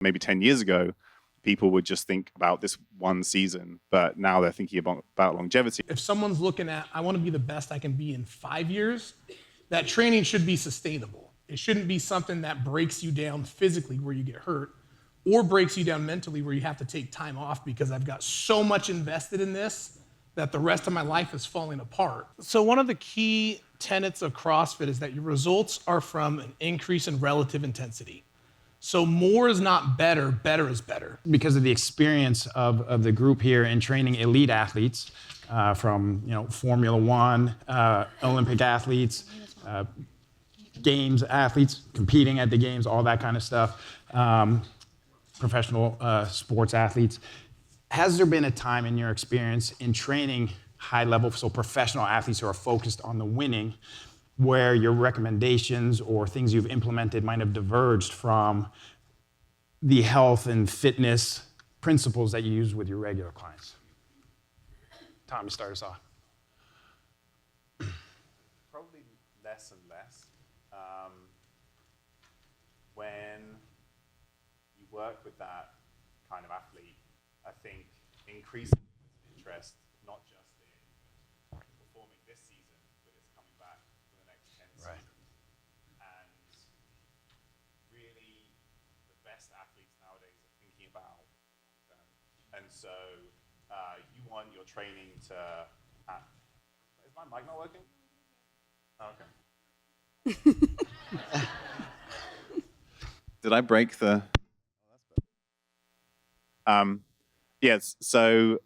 Maybe 10 years ago, people would just think about this one season, but now they're thinking about longevity. If someone's looking at, I want to be the best I can be in 5 years, that training should be sustainable. It shouldn't be something that breaks you down physically where you get hurt, or breaks you down mentally where you have to take time off because I've got so much invested in this that the rest of my life is falling apart. So one of the key tenets of CrossFit is that your results are from an increase in relative intensity. So more is not better, better is better. Because of the experience of the group here in training elite athletes from Formula One, Olympic athletes, games athletes, competing at the games, all that kind of stuff, professional sports athletes. Has there been a time in your experience in training high level, so professional athletes who are focused on the winning, where your recommendations or things you've implemented might have diverged from the health and fitness principles that you use with your regular clients? Tom, you start us off. Probably less and less. When you work with that kind of athlete, I think increasing interest, not just in performing this season, but it's coming back for the next 10 seasons. And really, the best athletes nowadays are thinking about long-term. And so you want your training to... is my mic not working? Okay. Did I break the... Yes, so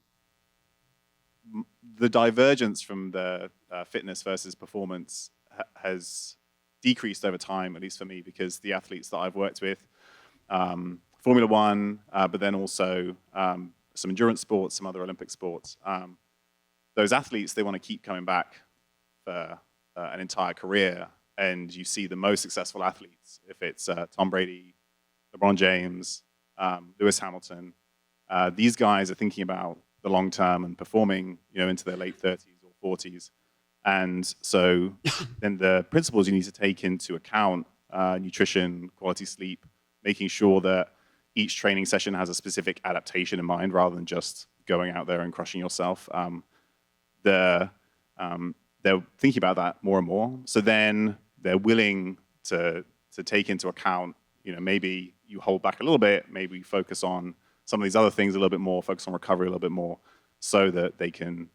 the divergence from the fitness versus performance has decreased over time, at least for me, because the athletes that I've worked with, Formula One, but then also some endurance sports, some other Olympic sports, those athletes, they want to keep coming back for an entire career. And you see the most successful athletes, if it's Tom Brady, LeBron James, Lewis Hamilton, these guys are thinking about the long term and performing, into their late 30s or 40s. And so then the principles you need to take into account, nutrition, quality sleep, making sure that each training session has a specific adaptation in mind rather than just going out there and crushing yourself. They're thinking about that more and more. So then they're willing to take into account, maybe you hold back a little bit, maybe focus on some of these other things a little bit more, focus on recovery a little bit more, so that they can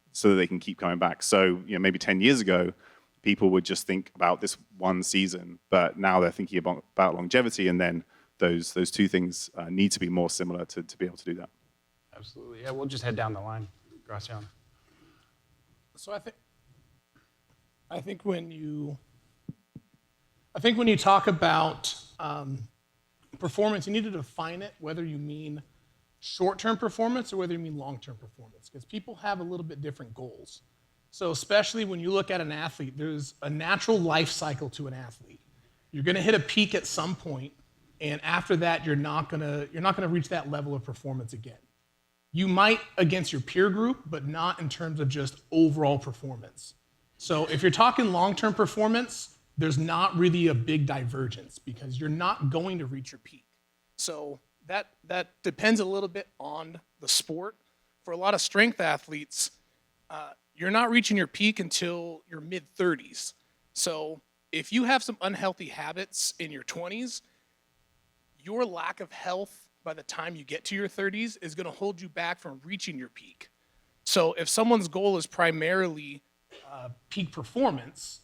keep coming back. So maybe 10 years ago, people would just think about this one season, but now they're thinking about longevity, and then those two things need to be more similar to be able to do that. Absolutely. Yeah, we'll just head down the line. Graciano. So I think when you talk about performance, you need to define it, whether you mean short-term performance or whether you mean long-term performance, because people have a little bit different goals. So especially when you look at an athlete, there's a natural life cycle to an athlete. You're going to hit a peak at some point, and after that, you're not going to reach that level of performance again. You might against your peer group, but not in terms of just overall performance. So if you're talking long-term performance, there's not really a big divergence because you're not going to reach your peak. So that depends a little bit on the sport. For a lot of strength athletes, you're not reaching your peak until your mid-30s. So if you have some unhealthy habits in your 20s, your lack of health by the time you get to your 30s is going to hold you back from reaching your peak. So if someone's goal is primarily peak performance,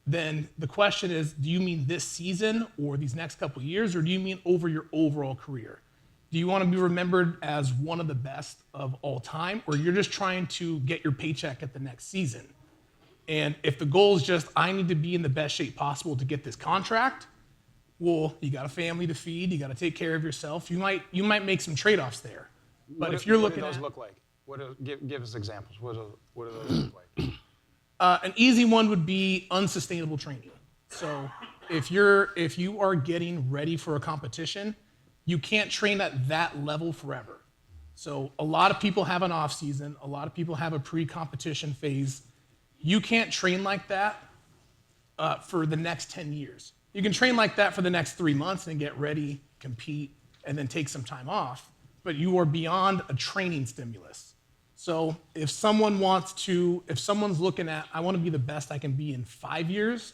then the question is, do you mean this season or these next couple of years, or do you mean over your overall career? Do you want to be remembered as one of the best of all time, or you're just trying to get your paycheck at the next season? And if the goal is just, I need to be in the best shape possible to get this contract, well, you got a family to feed, you got to take care of yourself. You might make some trade-offs there. But if you're looking at... What do those look like? Give us examples. What do those look like? An easy one would be unsustainable training. So if you are getting ready for a competition, you can't train at that level forever. So a lot of people have an off season, a lot of people have a pre-competition phase. You can't train like that for the next 10 years. You can train like that for the next 3 months and get ready, compete, and then take some time off, but you are beyond a training stimulus. So if someone's looking at, I want to be the best I can be in 5 years,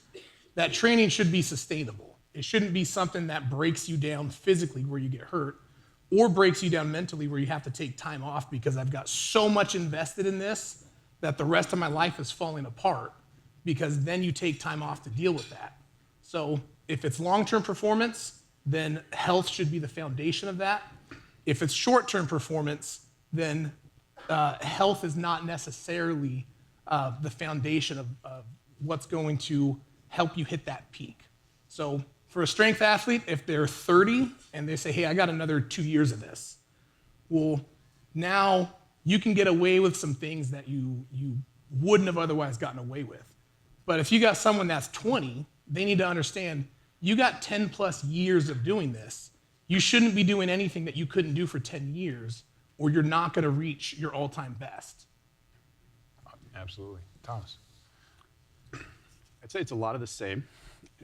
that training should be sustainable. It shouldn't be something that breaks you down physically where you get hurt, or breaks you down mentally where you have to take time off because I've got so much invested in this that the rest of my life is falling apart, because then you take time off to deal with that. So if it's long-term performance, then health should be the foundation of that. If it's short-term performance, then health is not necessarily the foundation of what's going to help you hit that peak. So for a strength athlete, if they're 30 and they say, hey, I got another 2 years of this, well, now you can get away with some things that you wouldn't have otherwise gotten away with. But if you got someone that's 20, they need to understand you got 10 plus years of doing this. You shouldn't be doing anything that you couldn't do for 10 years, or you're not going to reach your all-time best. Absolutely. Thomas? I'd say it's a lot of the same.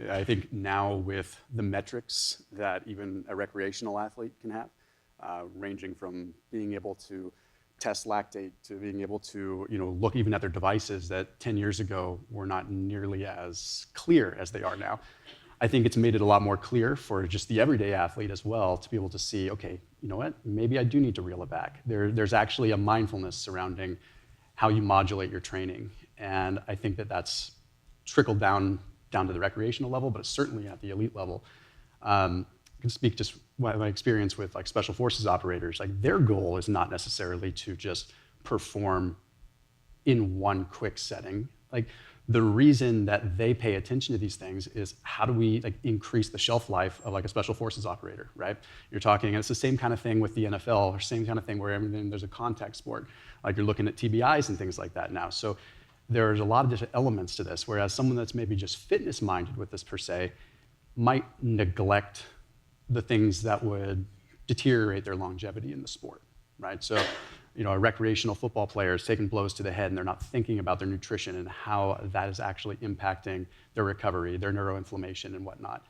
I think now with the metrics that even a recreational athlete can have, ranging from being able to test lactate to being able to look even at their devices that 10 years ago were not nearly as clear as they are now. I think it's made it a lot more clear for just the everyday athlete as well to be able to see, okay, you know what, maybe I do need to reel it back. There's actually a mindfulness surrounding how you modulate your training. And I think that that's trickled down to the recreational level, but it's certainly at the elite level. I can speak just my experience with like special forces operators. Like their goal is not necessarily to just perform in one quick setting. Like the reason that they pay attention to these things is how do we like increase the shelf life of like a special forces operator, right? You're talking, and it's the same kind of thing with the NFL, or same kind of thing where everything, there's a contact sport. Like you're looking at TBIs and things like that now. So there's a lot of different elements to this, whereas someone that's maybe just fitness minded with this per se might neglect the things that would deteriorate their longevity in the sport, right? So, a recreational football player is taking blows to the head and they're not thinking about their nutrition and how that is actually impacting their recovery, their neuroinflammation and whatnot.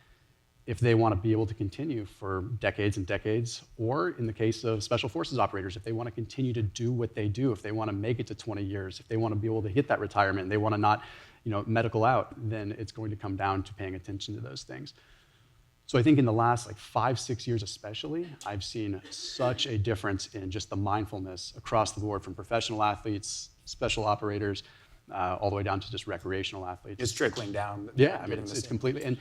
If they want to be able to continue for decades and decades, or in the case of special forces operators, if they want to continue to do what they do, if they want to make it to 20 years, if they want to be able to hit that retirement, they want to not, medical out, then it's going to come down to paying attention to those things. So I think in the last 5-6 years especially, I've seen such a difference in just the mindfulness across the board from professional athletes, special operators, all the way down to just recreational athletes. It's trickling down. Yeah, I mean, it's completely, and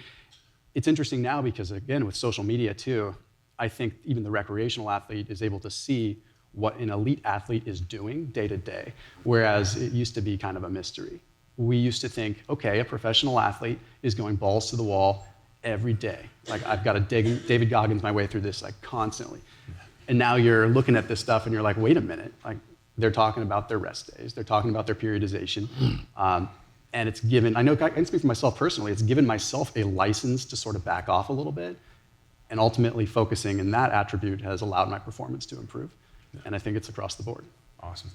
it's interesting now because again, with social media too, I think even the recreational athlete is able to see what an elite athlete is doing day to day, whereas it used to be kind of a mystery. We used to think, okay, a professional athlete is going balls to the wall every day. Like I've got to David Goggins my way through this constantly. And now you're looking at this stuff and you're like, wait a minute, they're talking about their rest days, they're talking about their periodization. And it's given, I know I can speak for myself personally, it's given myself a license to sort of back off a little bit, and ultimately focusing in that attribute has allowed my performance to improve. Yeah. And I think it's across the board. Awesome.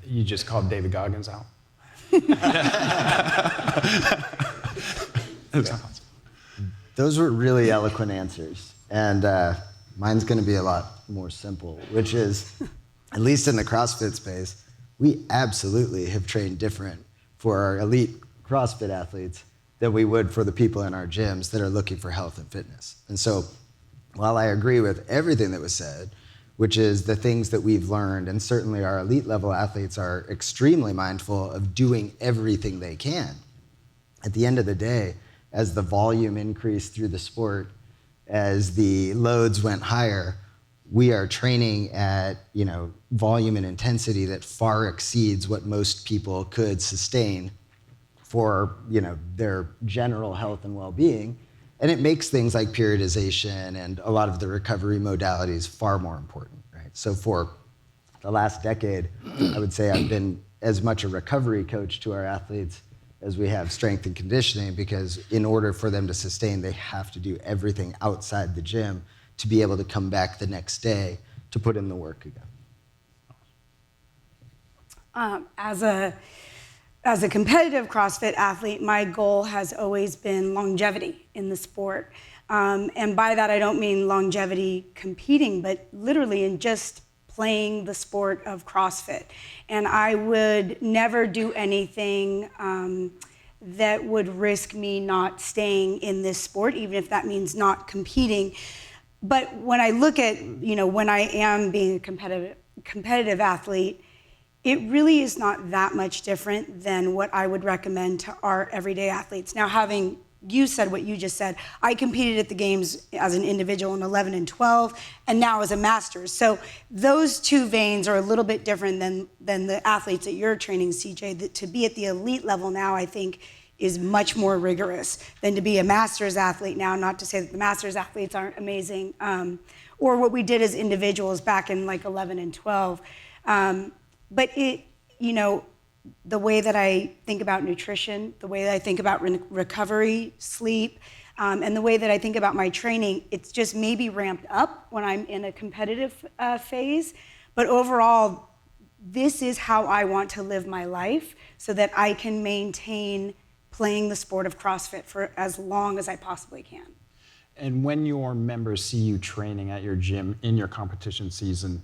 You just called David Goggins out. Those were really eloquent answers. And mine's going to be a lot more simple, which is, at least in the CrossFit space, we absolutely have trained different for our elite CrossFit athletes than we would for the people in our gyms that are looking for health and fitness. And so while I agree with everything that was said, which is the things that we've learned, and certainly our elite level athletes are extremely mindful of doing everything they can, at the end of the day, as the volume increased through the sport, as the loads went higher, we are training at volume and intensity that far exceeds what most people could sustain for their general health and well-being. And it makes things like periodization and a lot of the recovery modalities far more important, right? So for the last decade, I would say I've been as much a recovery coach to our athletes as we have strength and conditioning, because in order for them to sustain, they have to do everything outside the gym to be able to come back the next day to put in the work again. As a competitive CrossFit athlete, my goal has always been longevity in the sport. And by that, I don't mean longevity competing, but literally in just playing the sport of CrossFit. And I would never do anything that would risk me not staying in this sport, even if that means not competing. But when I look at, when I am being a competitive athlete, it really is not that much different than what I would recommend to our everyday athletes. Now, having you said what you just said, I competed at the games as an individual in 11 and 12, and now as a master's. So those two veins are a little bit different than the athletes that you're training, CJ. To be at the elite level now, I think, is much more rigorous than to be a master's athlete now. Not to say that the master's athletes aren't amazing, or what we did as individuals back in like 11 and 12. But it, the way that I think about nutrition, the way that I think about recovery, sleep, and the way that I think about my training, it's just maybe ramped up when I'm in a competitive phase. But overall, this is how I want to live my life so that I can maintain playing the sport of CrossFit for as long as I possibly can. And when your members see you training at your gym in your competition season,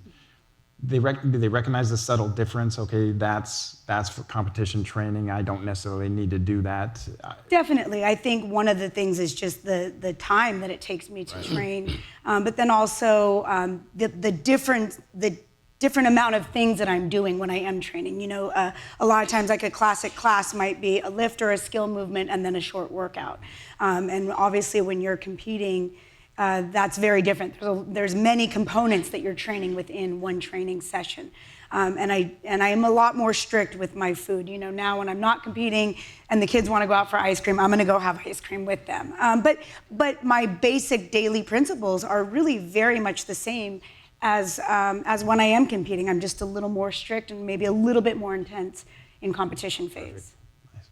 do they recognize the subtle difference? Okay, that's for competition training. I don't necessarily need to do that. Definitely. I think one of the things is just the time that it takes me to train, but then also the different amount of things that I'm doing when I am training. A lot of times, like a classic class might be a lift or a skill movement and then a short workout. And obviously, when you're competing, that's very different. There's many components that you're training within one training session. And I am a lot more strict with my food. Now when I'm not competing and the kids want to go out for ice cream, I'm going to go have ice cream with them. But my basic daily principles are really very much the same as when I am competing. I'm just a little more strict and maybe a little bit more intense in competition phase. Nice.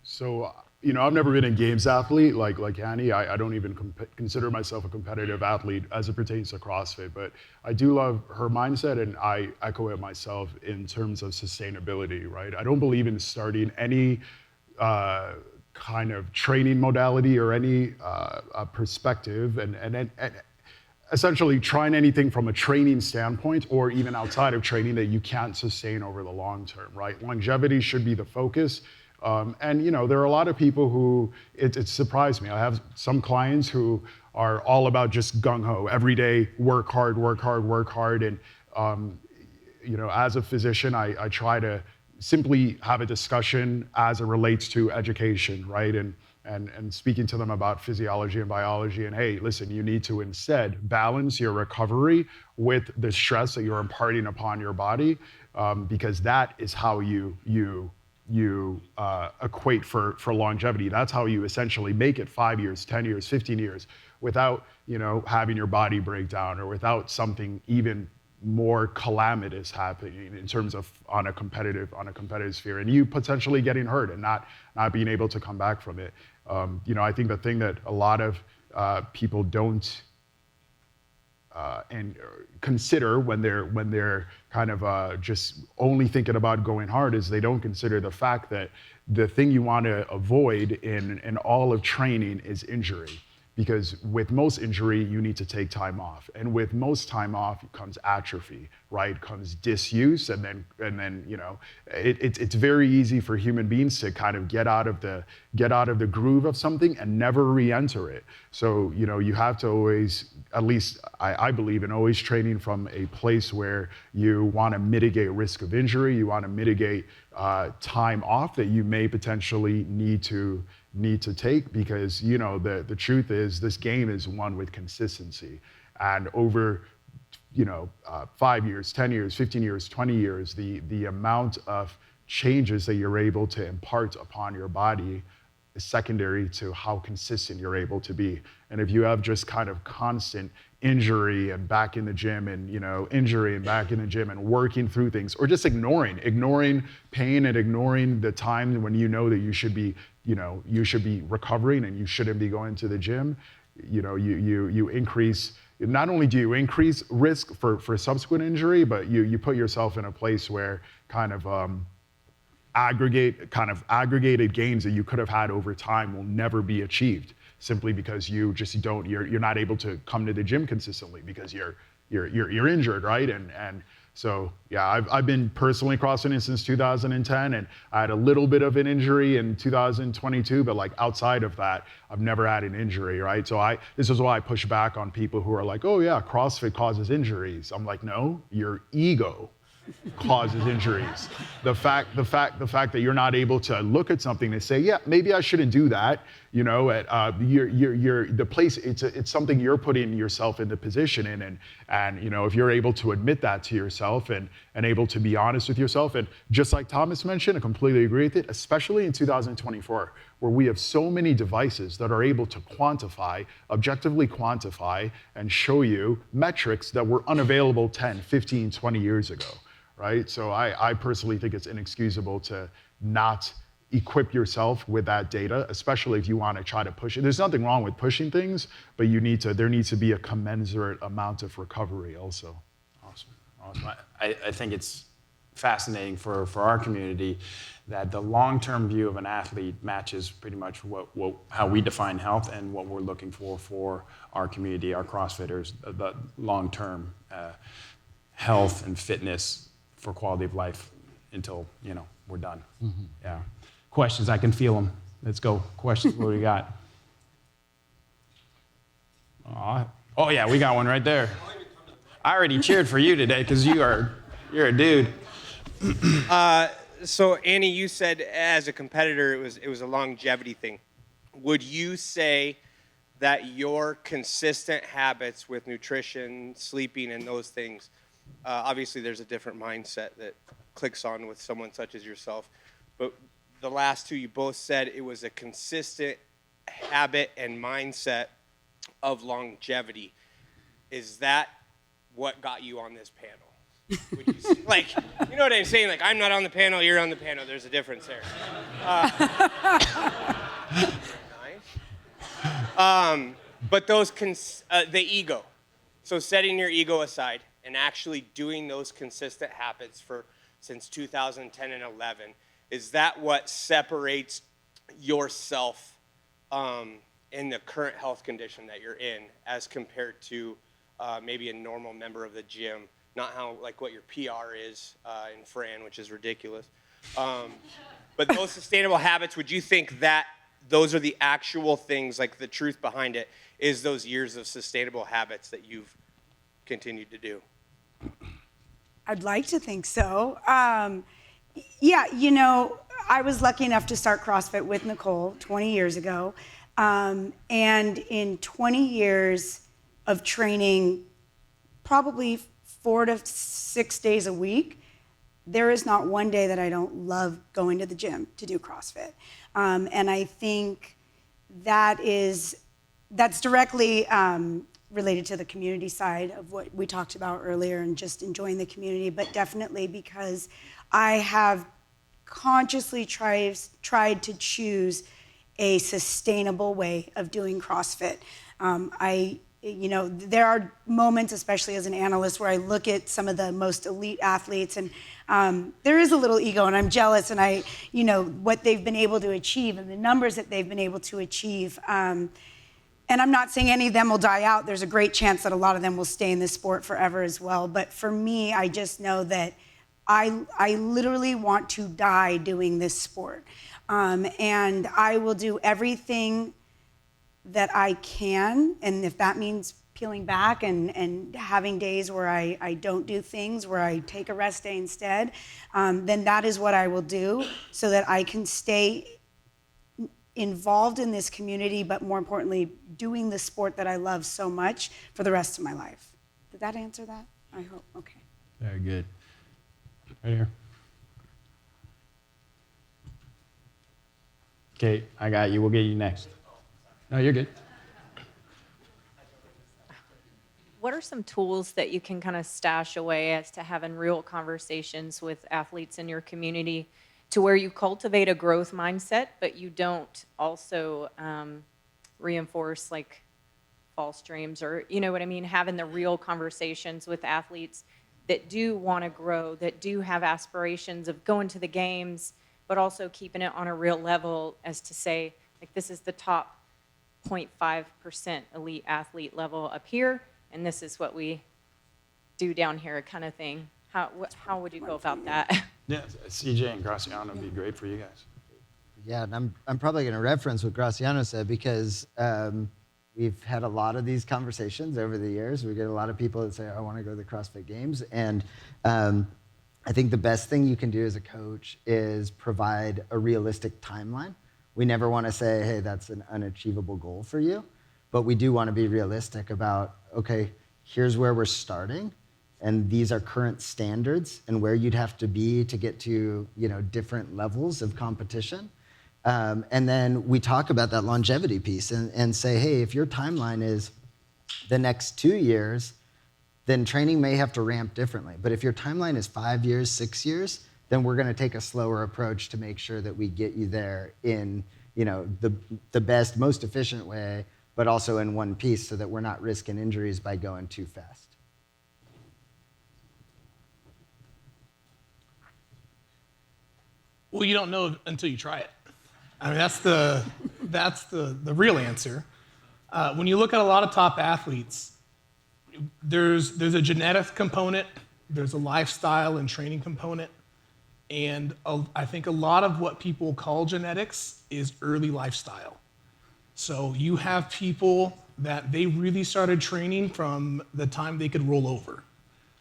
So, I've never been a games athlete like Annie. I don't even consider myself a competitive athlete as it pertains to CrossFit, but I do love her mindset, and I echo it myself in terms of sustainability, right? I don't believe in starting any kind of training modality or any perspective and essentially trying anything from a training standpoint or even outside of training that you can't sustain over the long term, right? Longevity should be the focus. And there are a lot of people who, it surprised me. I have some clients who are all about just gung-ho, every day, work hard. And, as a physician, I try to simply have a discussion as it relates to education, right? And speaking to them about physiology and biology, and hey, listen, you need to instead balance your recovery with the stress that you're imparting upon your body, because that is how you equate for longevity. That's how you essentially make it 5 years, 10 years, 15 years without, having your body break down or without something even more calamitous happening in terms of on a competitive sphere, and you potentially getting hurt and not being able to come back from it. I think the thing that a lot of people don't and consider when they're kind of just only thinking about going hard is they don't consider the fact that the thing you want to avoid in all of training is injury. Because with most injury, you need to take time off. And with most time off comes atrophy, right? Comes disuse, and then it's very easy for human beings to kind of get out of the groove of something and never re-enter it. So, you have to always, at least I believe in always training from a place where you want to mitigate risk of injury, you want to mitigate time off that you may potentially need to take, because the truth is this game is won with consistency, and over 5 years, 10 years, 15 years, 20 years, the amount of changes that you're able to impart upon your body is secondary to how consistent you're able to be. And if you have just kind of constant injury and back in the gym and injury and back in the gym and working through things, or just ignoring pain and ignoring the time when that you should be recovering and you shouldn't be going to the gym, you increase, not only do you increase risk for subsequent injury, but you put yourself in a place where kind of aggregated gains that you could have had over time will never be achieved. simply because you're not able to come to the gym consistently because you're injured, right? And so yeah, I've been personally CrossFitting since 2010, and I had a little bit of an injury in 2022, but like outside of that, I've never had an injury, right? So this is why I push back on people who are like, oh yeah, CrossFit causes injuries. I'm like, no, your ego causes injuries. The fact that you're not able to look at something and say, yeah, maybe I shouldn't do that. You know, the place, it's something you're putting yourself in the position in, and you know, if you're able to admit that to yourself and able to be honest with yourself, and just like Thomas mentioned, I completely agree with it, especially in 2024, where we have so many devices that are able to objectively quantify and show you metrics that were unavailable 10, 15, 20 years ago. Right? So I personally think it's inexcusable to not equip yourself with that data, especially if you want to try to push it. There's nothing wrong with pushing things, but there needs to be a commensurate amount of recovery also. Awesome. I think it's fascinating for our community that the long-term view of an athlete matches pretty much how we define health and what we're looking for our community, our CrossFitters, the long-term health and fitness for quality of life until, you know, we're done. Mm-hmm. Yeah. Questions, I can feel them. Let's go. Questions, what do we got? Oh yeah, we got one right there. I already cheered for you today because you're a dude. So Annie, you said as a competitor it was a longevity thing. Would you say that your consistent habits with nutrition, sleeping, and those things, obviously there's a different mindset that clicks on with someone such as yourself, but the last two you both said it was a consistent habit and mindset of longevity. Is that what got you on this panel? Would you say, like, you know what I'm saying? Like, I'm not on the panel, you're on the panel. There's a difference there. Nice. But those the ego. So setting your ego aside and actually doing those consistent habits since 2010 and 11, is that what separates yourself in the current health condition that you're in as compared to maybe a normal member of the gym? Not what your PR is in Fran, which is ridiculous. But those sustainable habits, would you think that those are the actual things, like the truth behind it is those years of sustainable habits that you've continued to do? I'd like to think so. Yeah, you know, I was lucky enough to start CrossFit with Nicole 20 years ago. And in 20 years of training, probably 4 to 6 days a week, there is not one day that I don't love going to the gym to do CrossFit. And I think that's directly related to the community side of what we talked about earlier and just enjoying the community, but definitely because I have consciously tried to choose a sustainable way of doing CrossFit. You know, there are moments, especially as an analyst, where I look at some of the most elite athletes and there is a little ego and I'm jealous and you know, what they've been able to achieve and the numbers that they've been able to achieve. And I'm not saying any of them will die out. There's a great chance that a lot of them will stay in this sport forever as well. But for me, I just know that I literally want to die doing this sport. And I will do everything that I can. And if that means peeling back and having days where I don't do things, where I take a rest day instead, then that is what I will do so that I can stay involved in this community, but more importantly, doing the sport that I love so much for the rest of my life. Did that answer that? I hope. Okay. Very good. Right here. Okay, I got you. We'll get you next. No, you're good. What are some tools that you can kind of stash away as to having real conversations with athletes in your community to where you cultivate a growth mindset, but you don't also reinforce like false dreams or, you know what I mean, having the real conversations with athletes that do want to grow, that do have aspirations of going to the games, but also keeping it on a real level as to say, like, this is the top 0.5% elite athlete level up here, and this is what we do down here, kind of thing. How would you go about that? Yeah, CJ and Graciano would be great for you guys. Yeah, and I'm probably going to reference what Graciano said because we've had a lot of these conversations over the years. We get a lot of people that say, I want to go to the CrossFit Games. And I think the best thing you can do as a coach is provide a realistic timeline. We never want to say, hey, that's an unachievable goal for you. But we do want to be realistic about, okay, here's where we're starting. And these are current standards and where you'd have to be to get to, different levels of competition. And then we talk about that longevity piece and say, hey, if your timeline is the next 2 years, then training may have to ramp differently. But if your timeline is 5 years, 6 years, then we're going to take a slower approach to make sure that we get you there in the best, most efficient way, but also in one piece so that we're not risking injuries by going too fast. Well, you don't know until you try it. I mean, that's the real answer. When you look at a lot of top athletes, there's a genetic component, there's a lifestyle and training component, and I think a lot of what people call genetics is early lifestyle. So you have people that they really started training from the time they could roll over.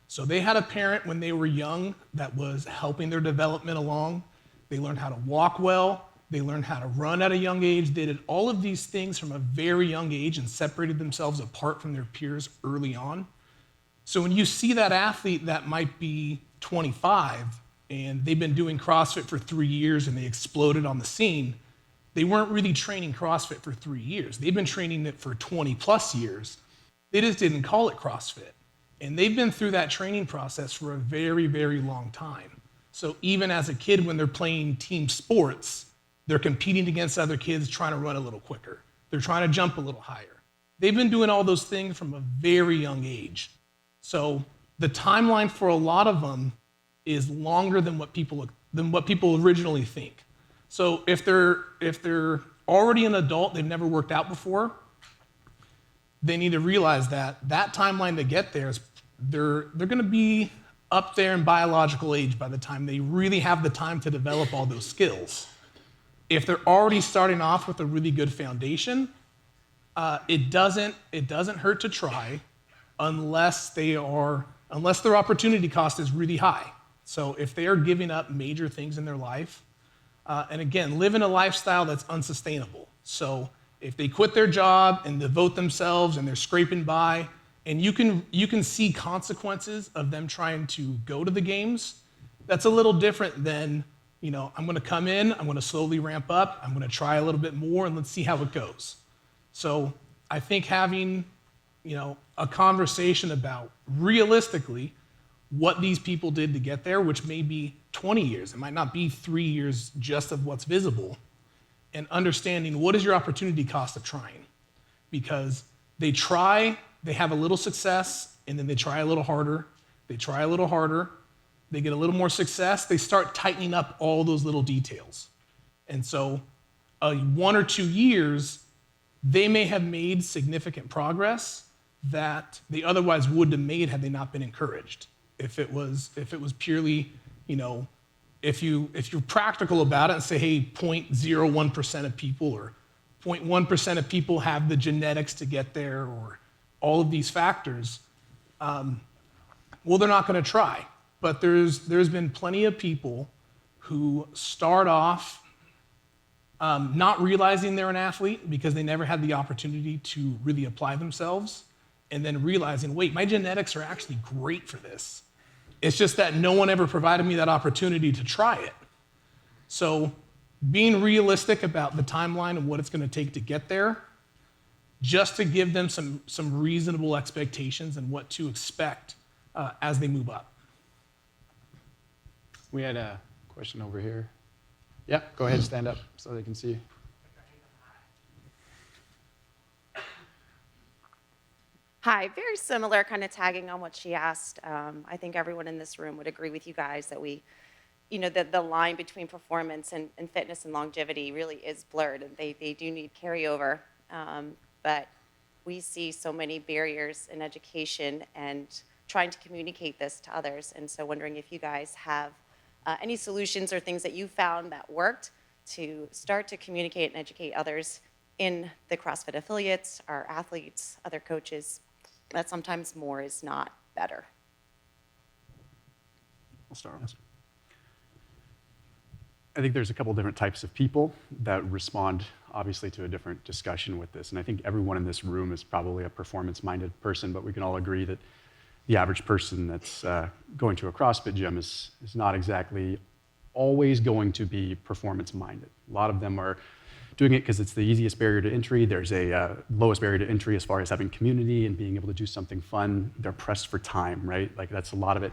So they had a parent when they were young that was helping their development along. They learned how to walk well. They learned how to run at a young age. They did all of these things from a very young age and separated themselves apart from their peers early on. So when you see that athlete that might be 25 and they've been doing CrossFit for 3 years and they exploded on the scene, they weren't really training CrossFit for 3 years. They've been training it for 20 plus years. They just didn't call it CrossFit. And they've been through that training process for a very, very long time. So even as a kid, when they're playing team sports, they're competing against other kids trying to run a little quicker. They're trying to jump a little higher. They've been doing all those things from a very young age. So the timeline for a lot of them is longer than what people originally think. So if they're already an adult, they've never worked out before, they need to realize that timeline to get there is they're going to be up there in biological age by the time they really have the time to develop all those skills. If they're already starting off with a really good foundation, it doesn't hurt to try unless their opportunity cost is really high. So if they are giving up major things in their life, and again, live in a lifestyle that's unsustainable. So if they quit their job and devote themselves and they're scraping by, and you can see consequences of them trying to go to the games, that's a little different than, I'm gonna come in, I'm gonna slowly ramp up, I'm gonna try a little bit more and let's see how it goes. So I think having, a conversation about realistically what these people did to get there, which may be 20 years, it might not be 3 years just of what's visible, and understanding what is your opportunity cost of trying. Because they try, they have a little success, and then they try a little harder, they try a little harder, they get a little more success, they start tightening up all those little details. And so 1 or 2 years, they may have made significant progress that they otherwise wouldn't have made had they not been encouraged. If it was purely, if you're practical about it and say, hey, 0.01% of people or 0.1% of people have the genetics to get there or all of these factors, well, they're not going to try. But there's been plenty of people who start off not realizing they're an athlete because they never had the opportunity to really apply themselves, and then realizing, wait, my genetics are actually great for this. It's just that no one ever provided me that opportunity to try it. So being realistic about the timeline and what it's going to take to get there, just to give them some reasonable expectations and what to expect as they move up. We had a question over here. Yeah, go ahead, stand up so they can see you. Hi, very similar, kind of tagging on what she asked. I think everyone in this room would agree with you guys that that the line between performance and fitness and longevity really is blurred, and they do need carryover. but we see so many barriers in education and trying to communicate this to others. And so wondering if you guys have any solutions or things that you found that worked to start to communicate and educate others in the CrossFit affiliates, our athletes, other coaches, that sometimes more is not better. I'll start. I think there's a couple different types of people that respond, obviously, to a different discussion with this. And I think everyone in this room is probably a performance-minded person, but we can all agree that the average person that's going to a CrossFit gym is not exactly always going to be performance-minded. A lot of them are doing it because it's the easiest barrier to entry. There's a lowest barrier to entry as far as having community and being able to do something fun. They're pressed for time, right? Like, that's a lot of it.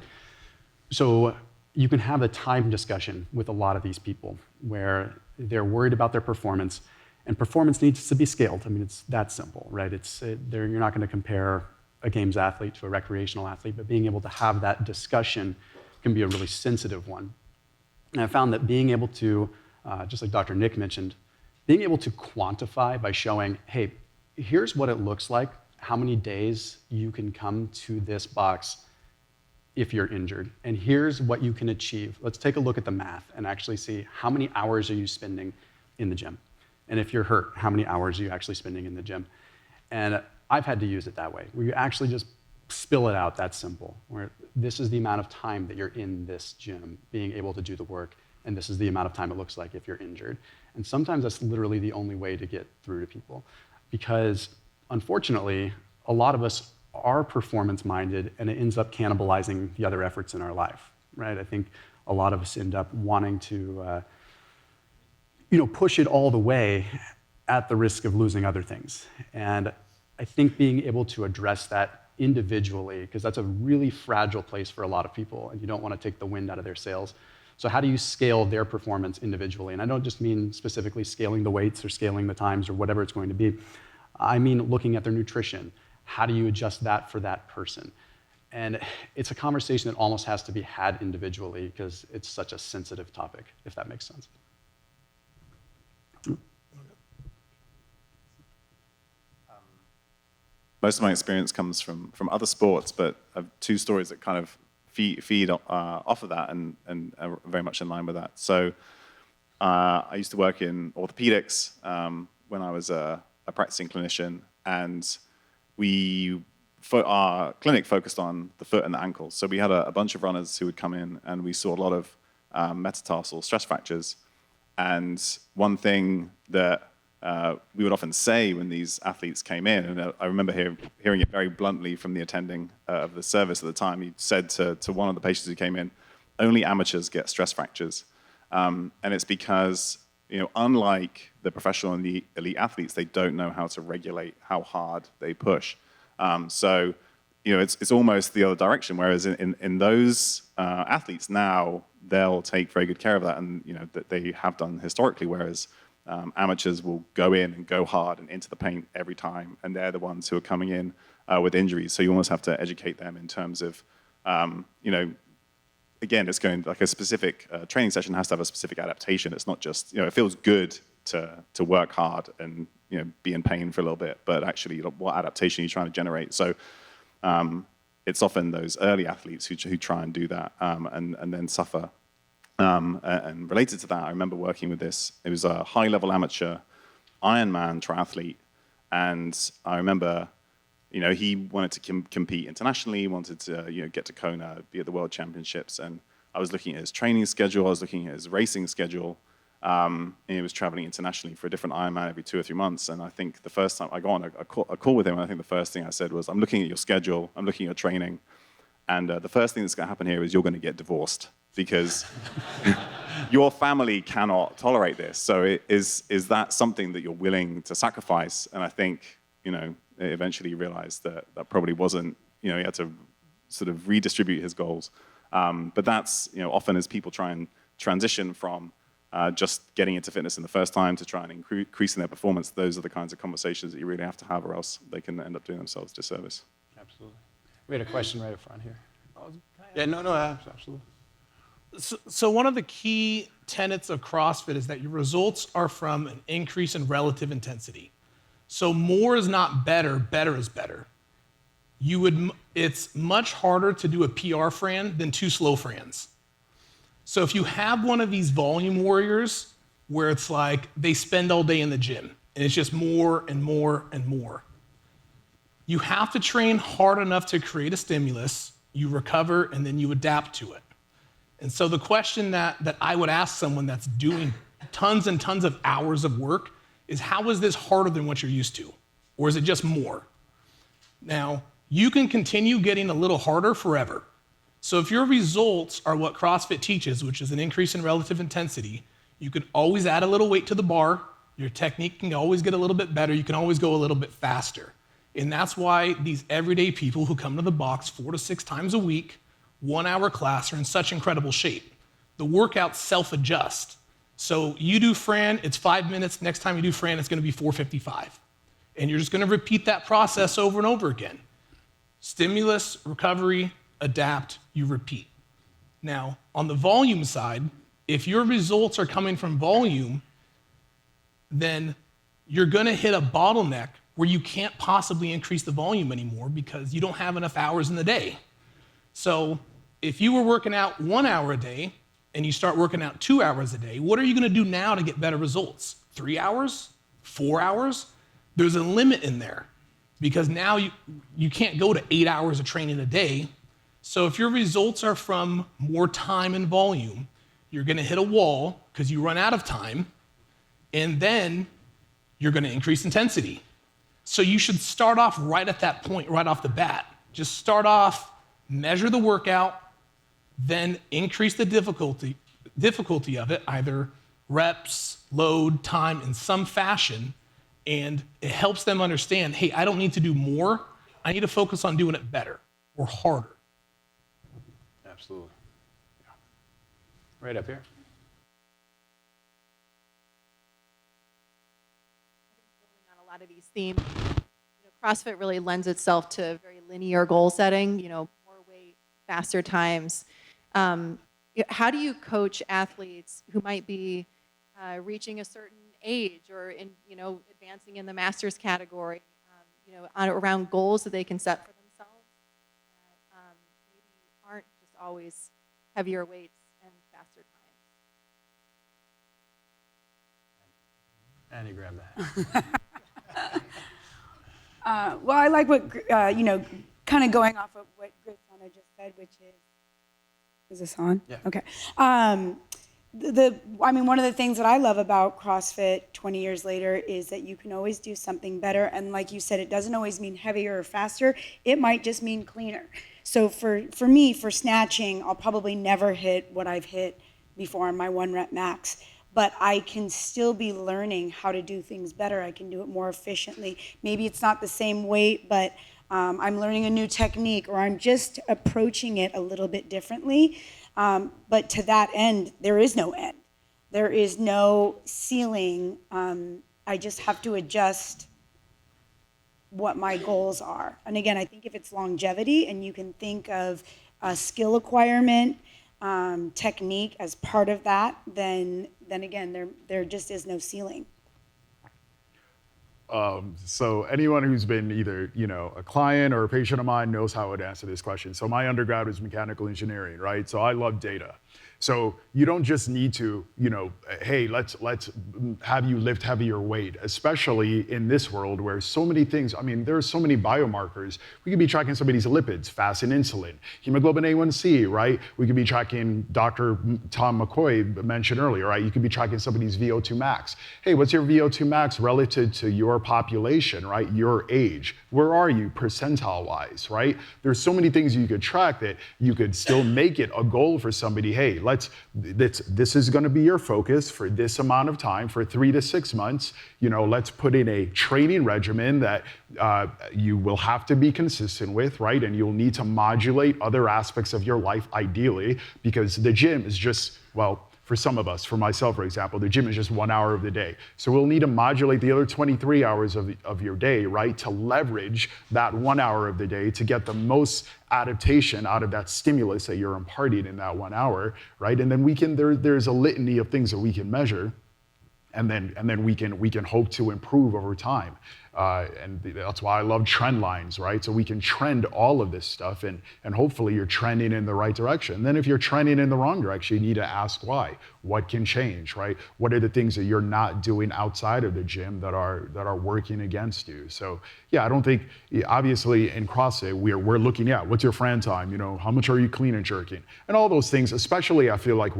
So you can have a time discussion with a lot of these people where they're worried about their performance, and performance needs to be scaled. I mean, it's that simple, right? You're not going to compare a games athlete to a recreational athlete, but being able to have that discussion can be a really sensitive one. And I found that being able to, just like Dr. Nick mentioned, being able to quantify by showing, hey, here's what it looks like, how many days you can come to this box if you're injured, and here's what you can achieve. Let's take a look at the math and actually see how many hours are you spending in the gym. And if you're hurt, how many hours are you actually spending in the gym? And I've had to use it that way, where you actually just spill it out that simple, where this is the amount of time that you're in this gym, being able to do the work, and this is the amount of time it looks like if you're injured. And sometimes that's literally the only way to get through to people, because unfortunately, a lot of us are performance-minded, and it ends up cannibalizing the other efforts in our life, right? I think a lot of us end up wanting to push it all the way at the risk of losing other things. And I think being able to address that individually, because that's a really fragile place for a lot of people, and you don't want to take the wind out of their sails. So how do you scale their performance individually? And I don't just mean specifically scaling the weights or scaling the times or whatever it's going to be. I mean looking at their nutrition. How do you adjust that for that person? And it's a conversation that almost has to be had individually because it's such a sensitive topic, if that makes sense. Most of my experience comes from other sports, but I have two stories that kind of feed off of that and are very much in line with that. So I used to work in orthopedics when I was a practicing clinician, and our clinic focused on the foot and the ankles. So we had a bunch of runners who would come in, and we saw a lot of metatarsal stress fractures. And one thing that we would often say when these athletes came in, and I remember hearing it very bluntly from the attending of the service at the time. He said to one of the patients who came in, only amateurs get stress fractures. And it's because, unlike the professional and the elite athletes, they don't know how to regulate how hard they push. So it's almost the other direction, whereas in those athletes now, they'll take very good care of that, and that they have done historically, whereas amateurs will go in and go hard and into the paint every time, and they're the ones who are coming in with injuries. So you almost have to educate them in terms of, again, it's going like a specific training session has to have a specific adaptation. It's not just, it feels good to work hard and be in pain for a little bit, but actually what adaptation are you trying to generate? So it's often those early athletes who try and do that and then suffer. And related to that, I remember working with this. It was a high-level amateur Ironman triathlete, and I remember, he wanted to compete internationally, wanted to, get to Kona, be at the World Championships, and I was looking at his training schedule, I was looking at his racing schedule, and he was traveling internationally for a different Ironman every 2 or 3 months, and I think the first time I got on a call with him, I think the first thing I said was, I'm looking at your schedule, I'm looking at your training, and the first thing that's going to happen here is you're going to get divorced, because your family cannot tolerate this. So is that something that you're willing to sacrifice? And I think, eventually he realized that probably wasn't, he had to sort of redistribute his goals. But that's, often as people try and transition from just getting into fitness in the first time to try and increasing their performance, those are the kinds of conversations that you really have to have, or else they can end up doing themselves disservice. Absolutely. We had a question right up front here. Yeah, no, absolutely. So one of the key tenets of CrossFit is that your results are from an increase in relative intensity. So more is not better, better is better. It's much harder to do a PR Fran than 2 slow Frans. So if you have one of these volume warriors where it's like they spend all day in the gym and it's just more and more and more, you have to train hard enough to create a stimulus, you recover, and then you adapt to it. And so the question that I would ask someone that's doing tons and tons of hours of work is, how is this harder than what you're used to? Or is it just more? Now, you can continue getting a little harder forever. So if your results are what CrossFit teaches, which is an increase in relative intensity, you can always add a little weight to the bar. Your technique can always get a little bit better. You can always go a little bit faster. And that's why these everyday people who come to the box 4 to 6 times a week, 1-hour class, are in such incredible shape. The workouts self-adjust. So you do Fran, it's 5 minutes. Next time you do Fran, it's gonna be 4:55. And you're just gonna repeat that process over and over again. Stimulus, recovery, adapt, you repeat. Now, on the volume side, if your results are coming from volume, then you're gonna hit a bottleneck where you can't possibly increase the volume anymore because you don't have enough hours in the day. So if you were working out 1 hour a day and you start working out 2 hours a day, what are you gonna do now to get better results? 3 hours? 4 hours? There's a limit in there because now you can't go to 8 hours of training a day. So if your results are from more time and volume, you're gonna hit a wall because you run out of time, and then you're gonna increase intensity. So you should start off right at that point, right off the bat. Just start off, measure the workout, then increase the difficulty of it, either reps, load, time, in some fashion, and it helps them understand, hey, I don't need to do more, I need to focus on doing it better or harder. Absolutely. Yeah. Right up here. On a lot of these themes, CrossFit really lends itself to very linear goal setting, more weight, faster times. How do you coach athletes who might be reaching a certain age or advancing in the masters category, around goals that they can set for themselves that maybe aren't just always heavier weights and faster times? Annie, grab that. Well, I like what, kind of going off of what Graciana just said, which is this on? Yeah. Okay. One of the things that I love about CrossFit 20 years later is that you can always do something better. And like you said, it doesn't always mean heavier or faster. It might just mean cleaner. So for me, for snatching, I'll probably never hit what I've hit before on my 1 rep max. But I can still be learning how to do things better. I can do it more efficiently. Maybe it's not the same weight, but I'm learning a new technique, or I'm just approaching it a little bit differently. But to that end, there is no end. There is no ceiling. I just have to adjust what my goals are. And again, I think if it's longevity and you can think of skill acquirement, technique as part of that, then again, there just is no ceiling. So anyone who's been either, a client or a patient of mine knows how I would answer this question. So my undergrad was mechanical engineering, right? So I love data. So you don't just need to, hey, let's have you lift heavier weight, especially in this world where so many things, there are so many biomarkers. We could be tracking somebody's lipids, fasting insulin, hemoglobin A1C, right? We could be tracking, Dr. Tom McCoy mentioned earlier, right? You could be tracking somebody's VO2 max. Hey, what's your VO2 max relative to your population, right? Your age. Where are you percentile-wise, right? There's so many things you could track that you could still make it a goal for somebody. Hey, this is going to be your focus for this amount of time, for 3 to 6 months. Let's put in a training regimen that you will have to be consistent with, right? And you'll need to modulate other aspects of your life, ideally, because the gym is just, for some of us, for myself, for example, the gym is just 1 hour of the day. So we'll need to modulate the other 23 hours of your day, right, to leverage that 1 hour of the day to get the most adaptation out of that stimulus that you're imparting in that 1 hour, right? And then there's a litany of things that we can measure, and then we can hope to improve over time. And that's why I love trend lines, right? So we can trend all of this stuff, and hopefully you're trending in the right direction. Then if you're trending in the wrong direction, you need to ask why. What can change, right? What are the things that you're not doing outside of the gym that are working against you? So yeah, I don't think, obviously in CrossFit, we're looking at what's your Fran time, you know, how much are you clean and jerking? And all those things, especially I feel like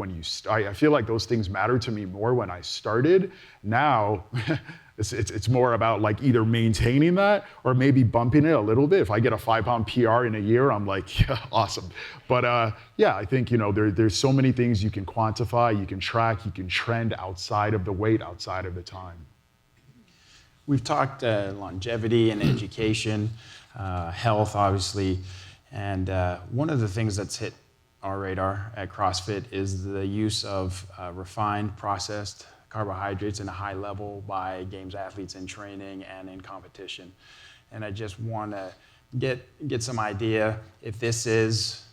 I feel like those things matter to me more when I started. Now, it's more about like either maintaining that or maybe bumping it a little bit. If I get a 5-pound PR in a year, I'm like, yeah, awesome. But yeah, I think, you know, there's so many things you can quantify, you can track, you can trend outside of the weight, outside of the time. We've talked longevity and education, health, obviously. And one of the things that's hit our radar at CrossFit is the use of refined, processed carbohydrates in a high level by games athletes in training and in competition. And I just want to get some idea if this is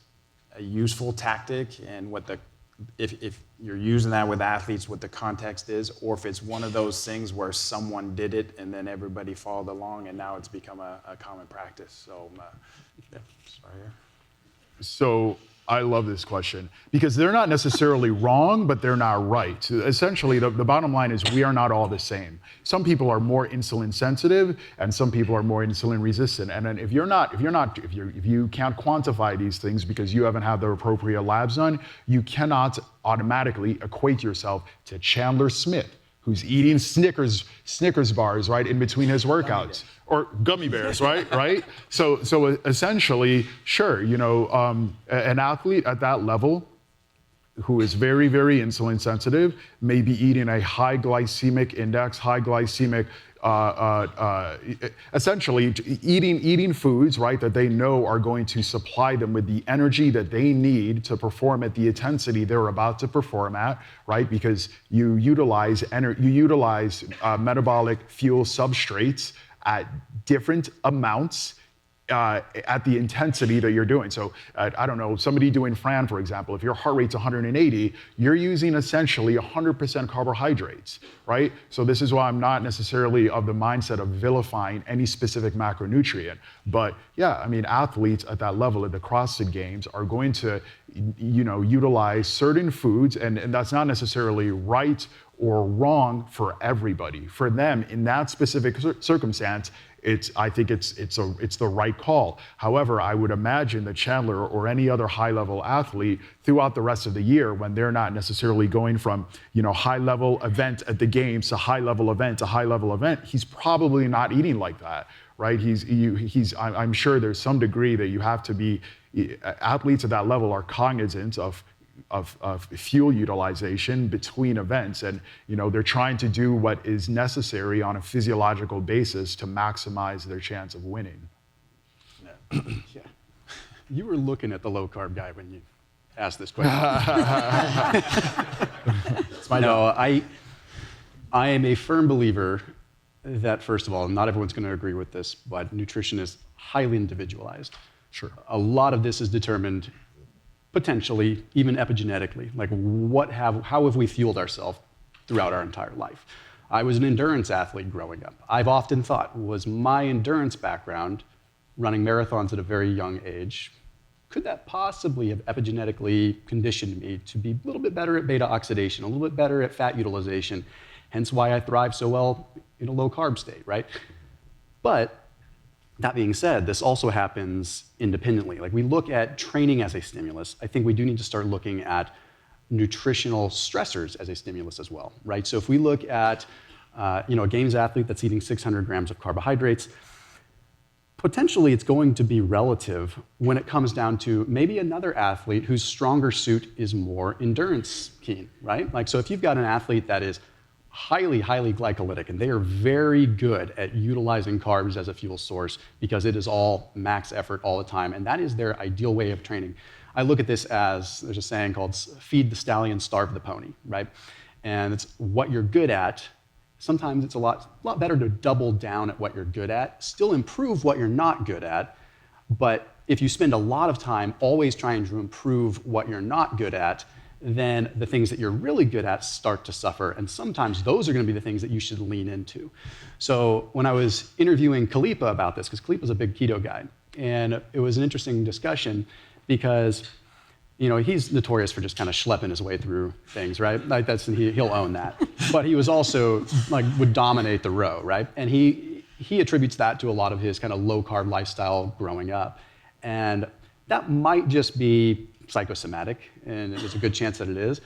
a useful tactic and if you're using that with athletes, what the context is, or if it's one of those things where someone did it and then everybody followed along and now it's become a common practice. So, yeah, sorry. So I love this question because they're not necessarily wrong, but they're not right. Essentially, the bottom line is we are not all the same. Some people are more insulin sensitive, and some people are more insulin resistant. And then if you can't quantify these things because you haven't had the appropriate labs done, you cannot automatically equate yourself to Chandler Smith, who's eating Snickers bars right in between his workouts. Or gummy bears, right? So essentially, sure, you know, an athlete at that level who is very, very insulin sensitive may be eating a high glycemic index, high glycemic, essentially eating foods, right, that they know are going to supply them with the energy that they need to perform at the intensity they're about to perform at, right? Because you utilize metabolic fuel substrates at different amounts at the intensity that you're doing. So I don't know, somebody doing Fran, for example, if your heart rate's 180, you're using essentially 100% carbohydrates, right? So this is why I'm not necessarily of the mindset of vilifying any specific macronutrient. But yeah, I mean, athletes at that level at the CrossFit Games are going to, you know, utilize certain foods, and that's not necessarily right or wrong for everybody. For them, in that specific circumstance, I think it's the right call. However, I would imagine that Chandler or any other high-level athlete throughout the rest of the year, when they're not necessarily going from, you know, high-level event at the games to high-level event to high-level event, he's probably not eating like that, right? I'm sure there's some degree that you have to be. Athletes at that level are cognizant of fuel utilization between events, and you know they're trying to do what is necessary on a physiological basis to maximize their chance of winning. Yeah. You were looking at the low carb guy when you asked this question. No, I am a firm believer that, first of all, not everyone's going to agree with this, but nutrition is highly individualized. Sure. A lot of this is determined potentially, even epigenetically, like how have we fueled ourselves throughout our entire life? I was an endurance athlete growing up. I've often thought, was my endurance background, running marathons at a very young age, could that possibly have epigenetically conditioned me to be a little bit better at beta oxidation, a little bit better at fat utilization, hence why I thrive so well in a low carb state, right? But that being said, this also happens independently. Like we look at training as a stimulus. I think we do need to start looking at nutritional stressors as a stimulus as well, right? So if we look at a games athlete that's eating 600 grams of carbohydrates, potentially it's going to be relative when it comes down to maybe another athlete whose stronger suit is more endurance keen, right? Like, so if you've got an athlete that is highly, highly glycolytic, and they are very good at utilizing carbs as a fuel source because it is all max effort all the time, and that is their ideal way of training. I look at this as, there's a saying called feed the stallion, starve the pony, right? And it's what you're good at. Sometimes it's a lot better to double down at what you're good at, still improve what you're not good at, but if you spend a lot of time always trying to improve what you're not good at, then the things that you're really good at start to suffer. And sometimes those are going to be the things that you should lean into. So when I was interviewing Kalipa about this, because Kalipa's a big keto guy, and it was an interesting discussion because he's notorious for just kind of schlepping his way through things, right? Like he'll own that. But he was also would dominate the row, right? And he attributes that to a lot of his kind of low carb lifestyle growing up. And that might just be psychosomatic, and there's a good chance that it is.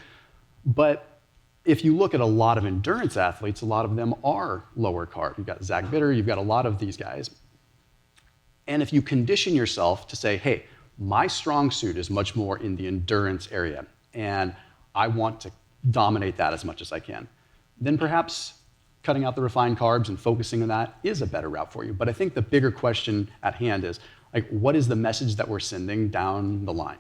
But if you look at a lot of endurance athletes, a lot of them are lower carb. You've got Zach Bitter, you've got a lot of these guys. And if you condition yourself to say, hey, my strong suit is much more in the endurance area, and I want to dominate that as much as I can, then perhaps cutting out the refined carbs and focusing on that is a better route for you. But I think the bigger question at hand is, what is the message that we're sending down the line?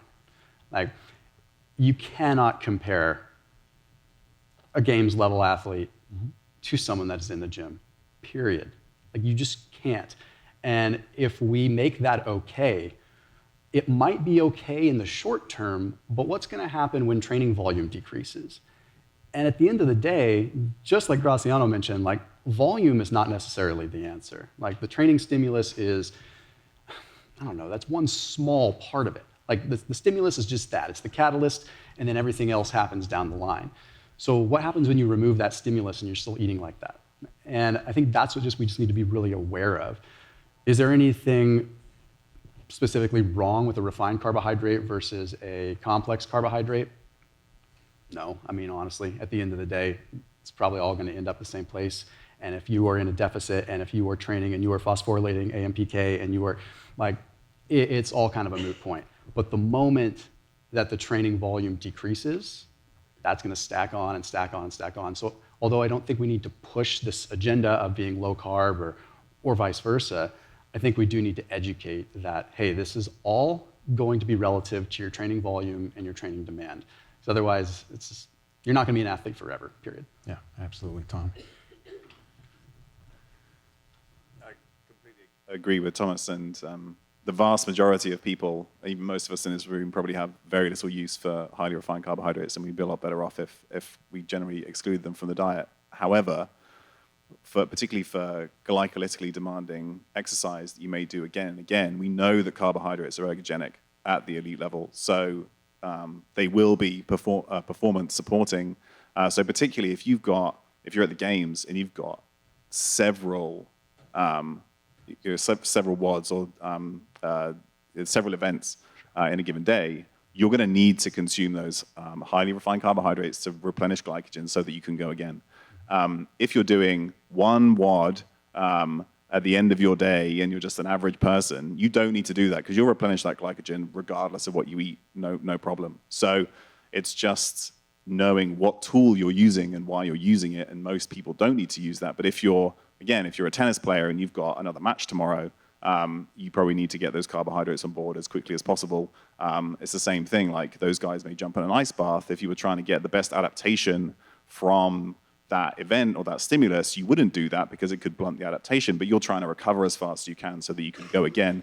You cannot compare a games level athlete to someone that's in the gym, period. You just can't. And if we make that okay, it might be okay in the short term, but what's going to happen when training volume decreases? And at the end of the day, just like Graciano mentioned, volume is not necessarily the answer. The training stimulus is, that's one small part of it. The stimulus is just that. It's the catalyst, and then everything else happens down the line. So what happens when you remove that stimulus and you're still eating like that? And I think that's what we just need to be really aware of. Is there anything specifically wrong with a refined carbohydrate versus a complex carbohydrate? No. Honestly, at the end of the day, it's probably all going to end up the same place. And if you are in a deficit, and if you are training and you are phosphorylating AMPK, and you are it's all kind of a moot point. But the moment that the training volume decreases, that's going to stack on and stack on and stack on. So although I don't think we need to push this agenda of being low carb or vice versa, I think we do need to educate that, hey, this is all going to be relative to your training volume and your training demand. So otherwise, you're not going to be an athlete forever, period. Yeah, absolutely, Tom. I completely agree with Thomas, and the vast majority of people, even most of us in this room, probably have very little use for highly refined carbohydrates, and we'd be a lot better off if we generally exclude them from the diet. However, particularly for glycolytically demanding exercise that you may do again and again, we know that carbohydrates are ergogenic at the elite level. So they will be performance supporting. So particularly if you're at the games and you've got several WODs or several events in a given day, you're going to need to consume those highly refined carbohydrates to replenish glycogen so that you can go again. If you're doing one WOD at the end of your day and you're just an average person, you don't need to do that because you'll replenish that glycogen regardless of what you eat, no problem. So it's just knowing what tool you're using and why you're using it, and most people don't need to use that. But if you're a tennis player and you've got another match tomorrow, you probably need to get those carbohydrates on board as quickly as possible. It's the same thing, those guys may jump in an ice bath. If you were trying to get the best adaptation from that event or that stimulus, you wouldn't do that because it could blunt the adaptation, but you're trying to recover as fast as you can so that you can go again.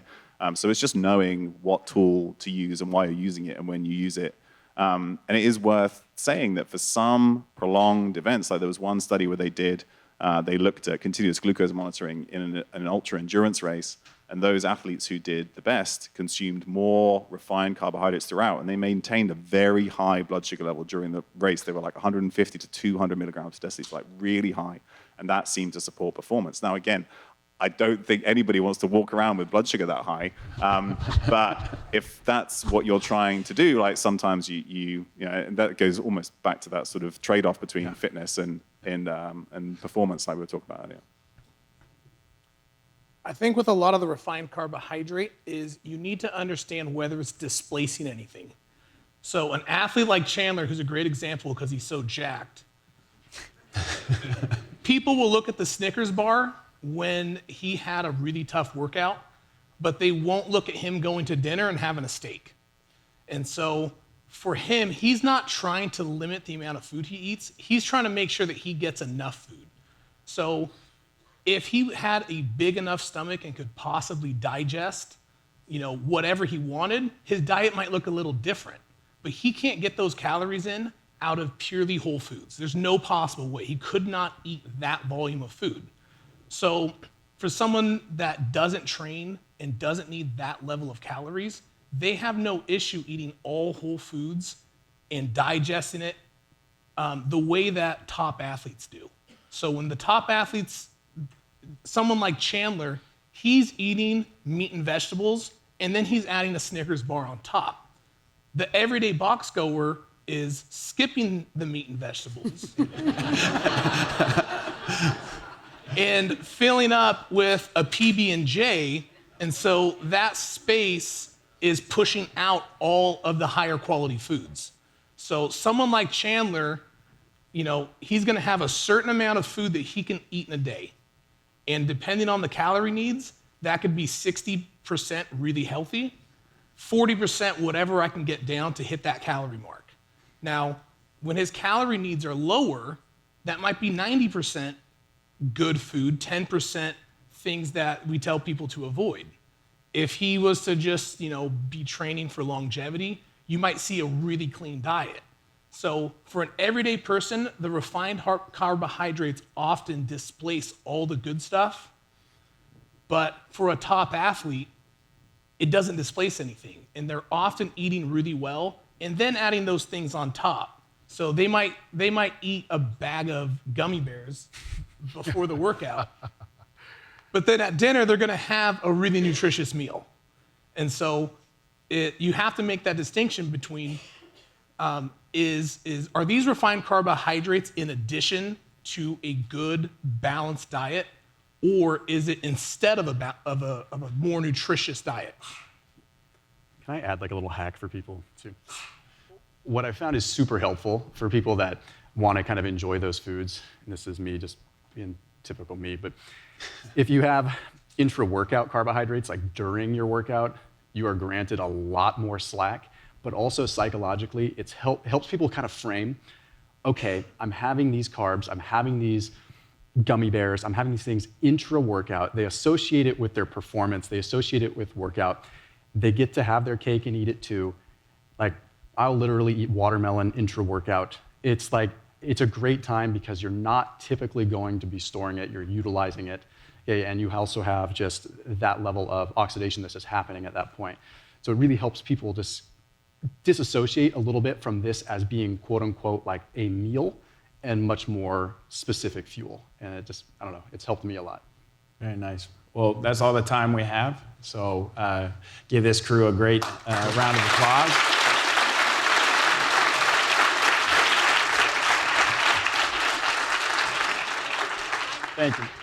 So it's just knowing what tool to use and why you're using it and when you use it. And it is worth saying that for some prolonged events, there was one study where they looked at continuous glucose monitoring in an ultra endurance race, and those athletes who did the best consumed more refined carbohydrates throughout, and they maintained a very high blood sugar level during the race. They were 150 to 200 milligrams per deciliter, really high, and that seemed to support performance. Now, again, I don't think anybody wants to walk around with blood sugar that high, but if that's what you're trying to do, sometimes you and that goes almost back to that sort of trade-off between fitness and performance, like we were talking about earlier. I think with a lot of the refined carbohydrate is you need to understand whether it's displacing anything. So an athlete like Chandler, who's a great example because he's so jacked, people will look at the Snickers bar when he had a really tough workout, but they won't look at him going to dinner and having a steak. And so for him, he's not trying to limit the amount of food he eats. He's trying to make sure that he gets enough food. So if he had a big enough stomach and could possibly digest, whatever he wanted, his diet might look a little different. but he can't get those calories in out of purely whole foods. There's no possible way. He could not eat that volume of food. So for someone that doesn't train and doesn't need that level of calories, they have no issue eating all whole foods and digesting it the way that top athletes do. So when the top athletes, someone like Chandler, he's eating meat and vegetables, and then he's adding a Snickers bar on top. The everyday box goer is skipping the meat and vegetables and filling up with a PB&J, and so that space is pushing out all of the higher quality foods. So someone like Chandler, you know, he's gonna have a certain amount of food that he can eat in a day. And depending on the calorie needs, that could be 60% really healthy, 40% whatever I can get down to hit that calorie mark. Now, when his calorie needs are lower, that might be 90% good food, 10% things that we tell people to avoid. If he was to just, you know, be training for longevity, you might see a really clean diet. So for an everyday person, the refined carbohydrates often displace all the good stuff. But for a top athlete, it doesn't displace anything. And they're often eating really well and then adding those things on top. So they might eat a bag of gummy bears before the workout. But then at dinner, they're gonna have a really nutritious meal. And so you have to make that distinction between are these refined carbohydrates in addition to a good balanced diet, or is it instead of a more nutritious diet? Can I add like a little hack for people too? What I found is super helpful for people that want to kind of enjoy those foods, and this is me just being typical me, but if you have intra-workout carbohydrates, like during your workout, you are granted a lot more slack, but also psychologically, it helps people kind of frame, okay, I'm having these carbs, I'm having these gummy bears, I'm having these things intra-workout. They associate it with their performance, they associate it with workout. They get to have their cake and eat it too. Like, I'll literally eat watermelon intra-workout. It's like, it's a great time because you're not typically going to be storing it, you're utilizing it. Okay, and you also have just that level of oxidation that's just happening at that point. So it really helps people just disassociate a little bit from this as being quote unquote like a meal and much more specific fuel. And it just, I don't know, it's helped me a lot. Very nice. Well, that's all the time we have. So give this crew a great round of applause. Thank you.